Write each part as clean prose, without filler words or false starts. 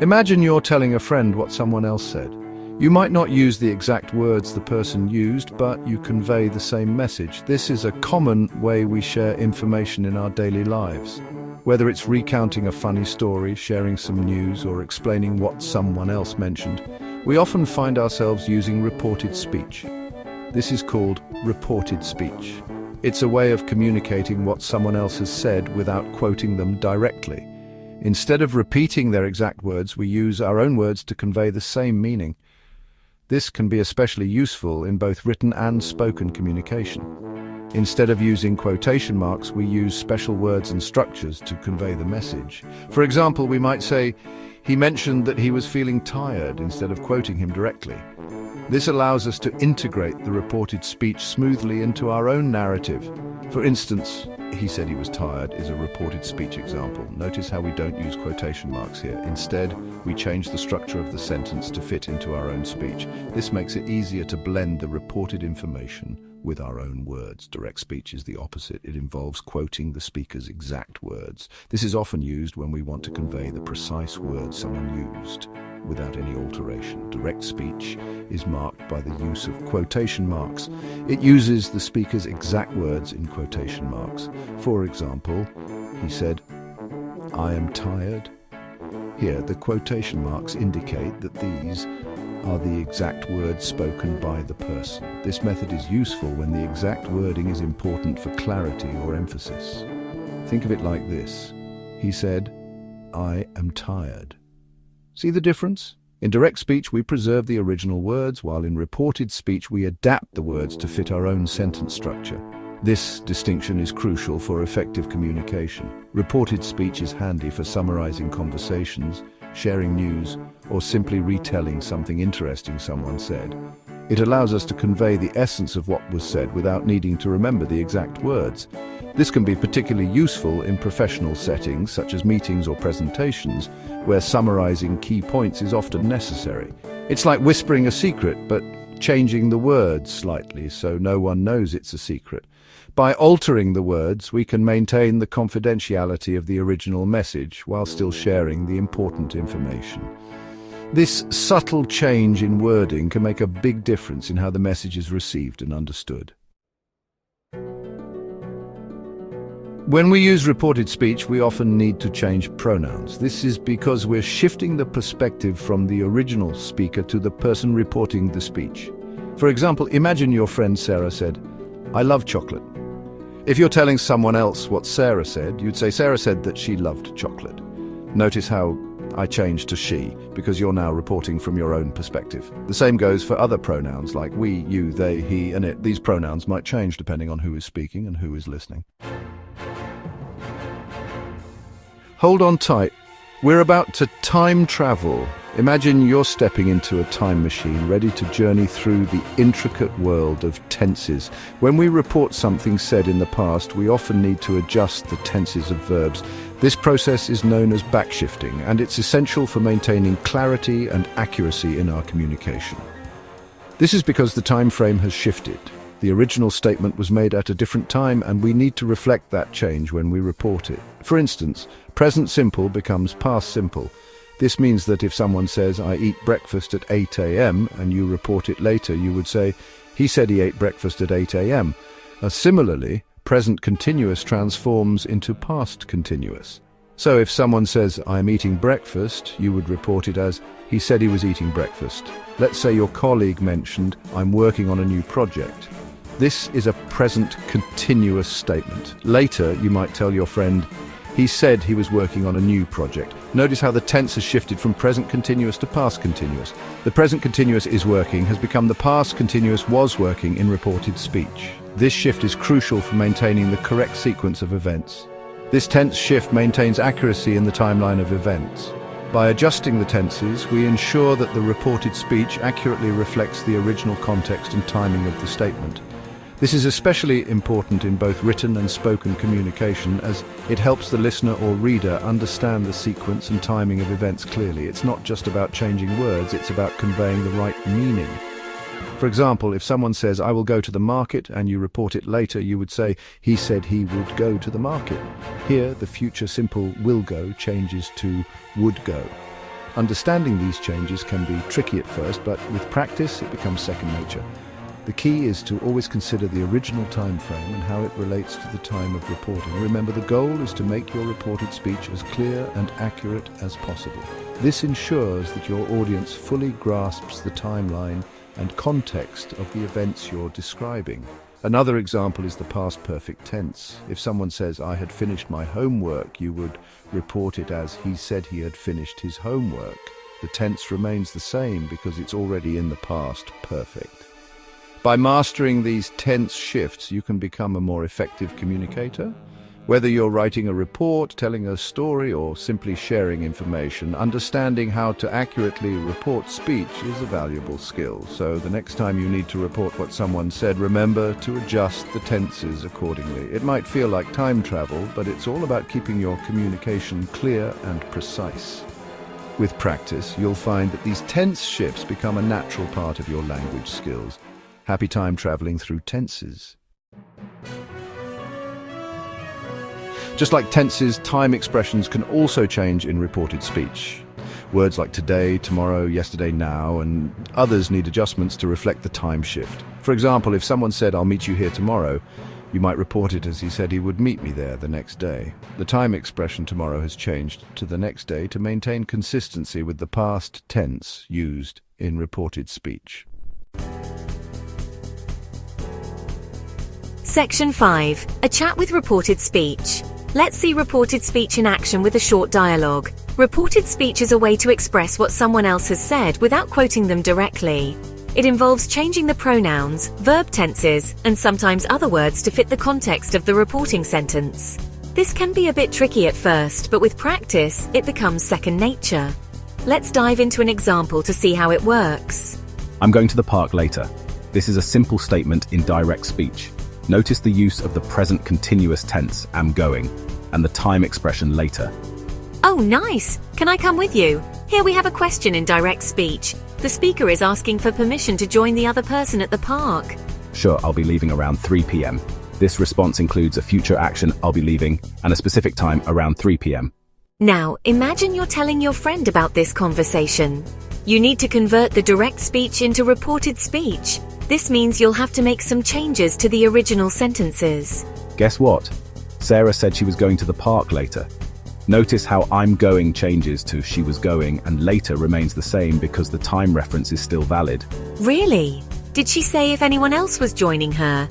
Imagine you're telling a friend what someone else said. You might not use the exact words the person used, but you convey the same message. This is a common way we share information in our daily lives. Whether it's recounting a funny story, sharing some news, or explaining what someone else mentioned, we often find ourselves using reported speech. This is called reported speech. It's a way of communicating what someone else has said without quoting them directly. Instead of repeating their exact words, we use our own words to convey the same meaning. This can be especially useful in both written and spoken communication. Instead of using quotation marks, we use special words and structures to convey the message. For example, we might say, "He mentioned that he was feeling tired," instead of quoting him directly. This allows us to integrate the reported speech smoothly into our own narrative. For instance, "He said he was tired" is a reported speech example. Notice how we don't use quotation marks here. Instead, we change the structure of the sentence to fit into our own speech. This makes it easier to blend the reported information with our own words. Direct speech is the opposite. It involves quoting the speaker's exact words. This is often used when we want to convey the precise words someone used without any alteration. Direct speech is marked by the use of quotation marks. It uses the speaker's exact words in quotation marks. For example, he said, "I am tired." Here, the quotation marks indicate that these are the exact words spoken by the person. This method is useful when the exact wording is important for clarity or emphasis. Think of it like this. He said, "I am tired." See the difference? In direct speech, we preserve the original words, while in reported speech, we adapt the words to fit our own sentence structure. This distinction is crucial for effective communication. Reported speech is handy for summarizing conversations, sharing news, or simply retelling something interesting someone said. It allows us to convey the essence of what was said without needing to remember the exact words. This can be particularly useful in professional settings, such as meetings or presentations, where summarizing key points is often necessary. It's like whispering a secret, but changing the words slightly so no one knows it's a secret. By altering the words, we can maintain the confidentiality of the original message while still sharing the important information. This subtle change in wording can make a big difference in how the message is received and understood. When we use reported speech, we often need to change pronouns. This is because we're shifting the perspective from the original speaker to the person reporting the speech. For example, imagine your friend Sarah said, "I love chocolate." If you're telling someone else what Sarah said, you'd say, "Sarah said that she loved chocolate." Notice how I changed to she, because you're now reporting from your own perspective. The same goes for other pronouns like we, you, they, he, and it. These pronouns might change depending on who is speaking and who is listening. Hold on tight. We're about to time travel. Imagine you're stepping into a time machine, ready to journey through the intricate world of tenses. When we report something said in the past, we often need to adjust the tenses of verbs. This process is known as backshifting, and it's essential for maintaining clarity and accuracy in our communication. This is because the time frame has shifted. The original statement was made at a different time, and we need to reflect that change when we report it. For instance, present simple becomes past simple. This means that if someone says, "I eat breakfast at 8 a.m., and you report it later, you would say, "He said he ate breakfast at 8 a.m. Similarly, present continuous transforms into past continuous. So if someone says, "I'm eating breakfast," you would report it as, "He said he was eating breakfast." Let's say your colleague mentioned, "I'm working on a new project." This is a present continuous statement. Later, you might tell your friend, "He said he was working on a new project." Notice how the tense has shifted from present continuous to past continuous. The present continuous "is working" has become the past continuous "was working" in reported speech. This shift is crucial for maintaining the correct sequence of events. This tense shift maintains accuracy in the timeline of events. By adjusting the tenses, we ensure that the reported speech accurately reflects the original context and timing of the statement. This is especially important in both written and spoken communication, as it helps the listener or reader understand the sequence and timing of events clearly. It's not just about changing words, it's about conveying the right meaning. For example, if someone says, I will go to the market, and you report it later, you would say, he said he would go to the market. Here, the future simple will go changes to would go. Understanding these changes can be tricky at first, but with practice, it becomes second nature. The key is to always consider the original time frame and how it relates to the time of reporting. Remember, the goal is to make your reported speech as clear and accurate as possible. This ensures that your audience fully grasps the timeline and context of the events you're describing. Another example is the past perfect tense. If someone says, I had finished my homework, you would report it as he said he had finished his homework. The tense remains the same because it's already in the past perfect. By mastering these tense shifts, you can become a more effective communicator. Whether you're writing a report, telling a story, or simply sharing information, understanding how to accurately report speech is a valuable skill. So the next time you need to report what someone said, remember to adjust the tenses accordingly. It might feel like time travel, but it's all about keeping your communication clear and precise. With practice, you'll find that these tense shifts become a natural part of your language skills. Happy time traveling through tenses. Just like tenses, time expressions can also change in reported speech. Words like today, tomorrow, yesterday, now, and others need adjustments to reflect the time shift. For example, if someone said, I'll meet you here tomorrow, you might report it as he said he would meet me there the next day. The time expression tomorrow has changed to the next day to maintain consistency with the past tense used in reported speech. Section 5. A chat with reported speech. Let's see reported speech in action with a short dialogue. Reported speech is a way to express what someone else has said without quoting them directly. It involves changing the pronouns, verb tenses, and sometimes other words to fit the context of the reporting sentence. This can be a bit tricky at first, but with practice, it becomes second nature. Let's dive into an example to see how it works. I'm going to the park later. This is a simple statement in direct speech. Notice the use of the present continuous tense, am going, and the time expression later. Oh, nice! Can I come with you? Here we have a question in direct speech. The speaker is asking for permission to join the other person at the park. Sure, I'll be leaving around 3 p.m. This response includes a future action, I'll be leaving, and a specific time around 3 p.m. Now, imagine you're telling your friend about this conversation. You need to convert the direct speech into reported speech. This means you'll have to make some changes to the original sentences. Guess what? Sarah said she was going to the park later. Notice how I'm going changes to she was going and later remains the same because the time reference is still valid. Really? Did she say if anyone else was joining her?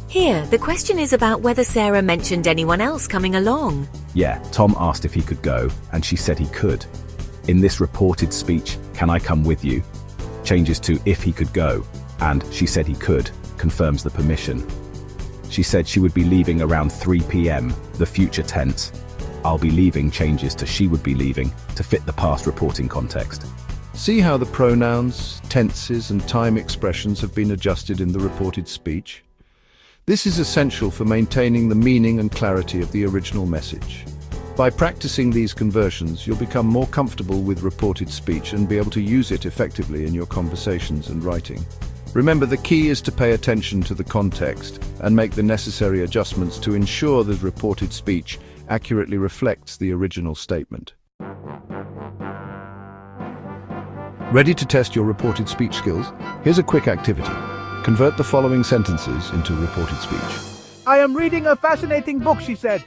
Here, the question is about whether Sarah mentioned anyone else coming along. Yeah, Tom asked if he could go, and she said he could. In this reported speech, can I come with you? Changes to if he could go, and she said he could, confirms the permission. She said she would be leaving around 3 p.m., the future tense. I'll be leaving changes to she would be leaving to fit the past reporting context. See how the pronouns, tenses, and time expressions have been adjusted in the reported speech? This is essential for maintaining the meaning and clarity of the original message. By practicing these conversions, you'll become more comfortable with reported speech and be able to use it effectively in your conversations and writing. Remember, the key is to pay attention to the context and make the necessary adjustments to ensure that reported speech accurately reflects the original statement. Ready to test your reported speech skills? Here's a quick activity. Convert the following sentences into reported speech. I am reading a fascinating book, she said.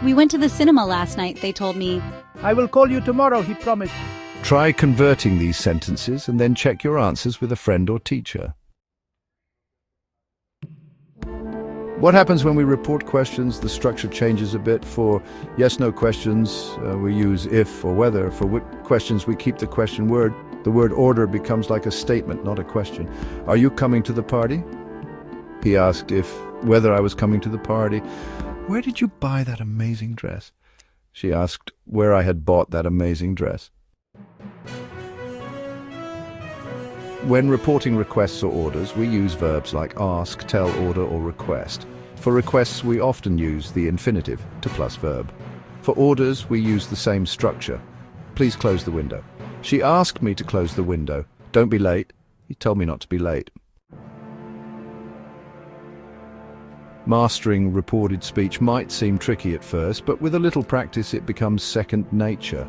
We went to the cinema last night, they told me. I will call you tomorrow, he promised. Try converting these sentences and then check your answers with a friend or teacher. What happens when we report questions? The structure changes a bit. For yes-no questions, we use if or whether. For questions, we keep the question word. The word order becomes like a statement, not a question. Are you coming to the party? He asked whether I was coming to the party. Where did you buy that amazing dress? She asked where I had bought that amazing dress. When reporting requests or orders, we use verbs like ask, tell, order, or request. For requests, we often use the infinitive to plus verb. For orders, we use the same structure. Please close the window. She asked me to close the window. Don't be late. He told me not to be late. Mastering reported speech might seem tricky at first, but with a little practice it becomes second nature.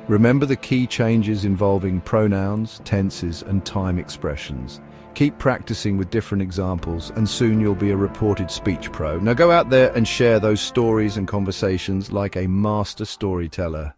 Remember the key changes involving pronouns, tenses, and time expressions. Keep practicing with different examples, and soon you'll be a reported speech pro. Now go out there and share those stories and conversations like a master storyteller.